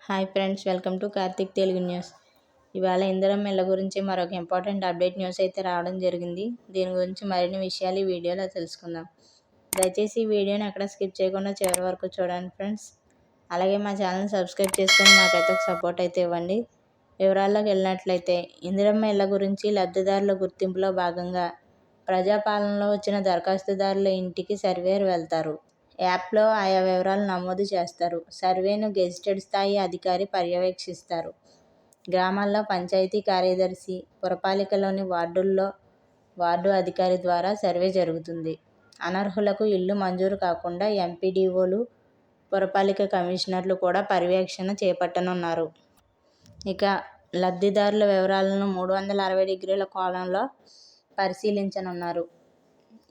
Hi friends, welcome to Karthik Telugu news. ఇవాళ ఇందిరమ్మ ఇళ్ళ గురించి మరొక ఇంపార్టెంట్ అప్డేట్ న్యూస్ అయితే రావడం జరిగింది. దీని గురించి మరిన్ని విషయాలు ఈ వీడియోలో తెలుసుకుందాం. దయచేసి ఈ వీడియోని ఎక్కడ స్కిప్ చేయకుండా చివరి వరకు చూడండి ఫ్రెండ్స్. అలాగే మా ఛానల్ సబ్స్క్రైబ్ చేసుకొని మాకైతే ఒక సపోర్ట్ అయితే ఇవ్వండి. వివరాల్లోకి వెళ్ళినట్లయితే ఇందిరమ్మ ఇళ్ళ గురించి లబ్ధిదారుల గుర్తింపులో భాగంగా ప్రజాపాలనలో వచ్చిన దరఖాస్తుదారుల ఇంటికి సర్వేయర్ వెళ్తారు. యాప్లో ఆయా వివరాలు నమోదు చేస్తారు. సర్వేను గెజిటెడ్ స్థాయి అధికారి పర్యవేక్షిస్తారు. గ్రామాల్లో పంచాయతీ కార్యదర్శి, పురపాలికలోని వార్డుల్లో వార్డు అధికారి ద్వారా సర్వే జరుగుతుంది. అనర్హులకు ఇల్లు మంజూరు కాకుండా ఎంపీడీఓలు, పురపాలిక కమిషనర్లు కూడా పర్యవేక్షణ చేపట్టనున్నారు. ఇక లబ్ధిదారుల వివరాలను 360 డిగ్రీల కోణంలో పరిశీలించనున్నారు.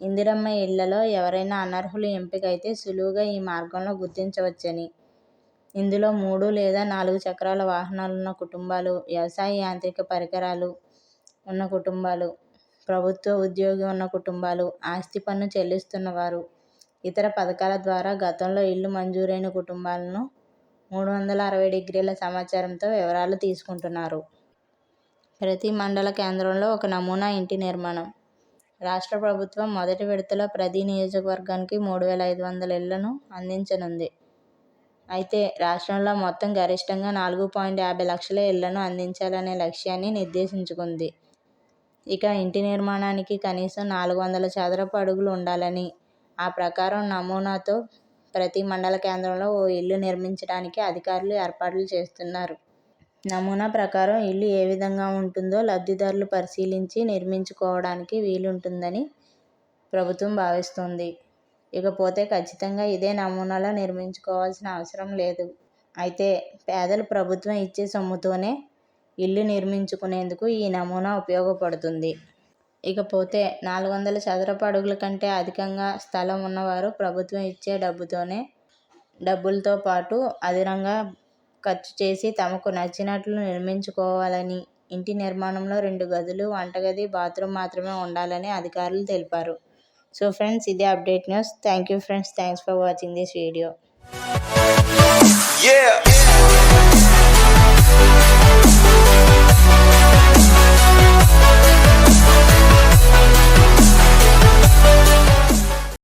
ఇందిరమ్మ ఇళ్లలో ఎవరైనా అనర్హులు ఎంపికైతే సులువుగా ఈ మార్గంలో గుర్తించవచ్చని, ఇందులో 3 లేదా 4 చక్రాల వాహనాలున్న కుటుంబాలు, వ్యవసాయ యాంత్రిక పరికరాలు ఉన్న కుటుంబాలు, ప్రభుత్వ ఉద్యోగి ఉన్న కుటుంబాలు, ఆస్తి పన్ను చెల్లిస్తున్నవారు, ఇతర పథకాల ద్వారా గతంలో ఇల్లు మంజూరైన కుటుంబాలను 360 డిగ్రీల సమాచారంతో వివరాలు తీసుకుంటున్నారు. ప్రతి మండల కేంద్రంలో ఒక నమూనా ఇంటి నిర్మాణం. రాష్ట్ర ప్రభుత్వం మొదటి విడతలో ప్రతి నియోజకవర్గానికి 3,500 ఇళ్లను అందించనుంది. అయితే రాష్ట్రంలో మొత్తం గరిష్టంగా 4.50 లక్షల ఇళ్లను అందించాలనే లక్ష్యాన్ని నిర్దేశించుకుంది. ఇక ఇంటి నిర్మాణానికి కనీసం 400 చదరపు అడుగులు ఉండాలని, ఆ ప్రకారం నమూనాతో ప్రతి మండల కేంద్రంలో ఓ ఇల్లు నిర్మించడానికి అధికారులు ఏర్పాట్లు చేస్తున్నారు. నమూనా ప్రకారం ఇల్లు ఏ విధంగా ఉంటుందో లబ్ధిదారులు పరిశీలించి నిర్మించుకోవడానికి వీలుంటుందని ప్రభుత్వం భావిస్తోంది. ఇకపోతే ఖచ్చితంగా ఇదే నమూనాలో నిర్మించుకోవాల్సిన అవసరం లేదు. అయితే పేదలు ప్రభుత్వం ఇచ్చే సొమ్ముతోనే ఇల్లు నిర్మించుకునేందుకు ఈ నమూనా ఉపయోగపడుతుంది. ఇకపోతే 400 చదరపు అడుగుల కంటే అధికంగా స్థలం ఉన్నవారు ప్రభుత్వం ఇచ్చే డబ్బులతో పాటు అదనంగా ఖర్చు చేసి తమకు నచ్చినట్లు నిర్మించుకోవాలని, ఇంటి నిర్మాణంలో 2 గదులు, వంటగది, బాత్రూమ్ మాత్రమే ఉండాలని అధికారులు తెలిపారు. సో ఫ్రెండ్స్, ఇదే update news. Thank you friends. Thanks for watching this video.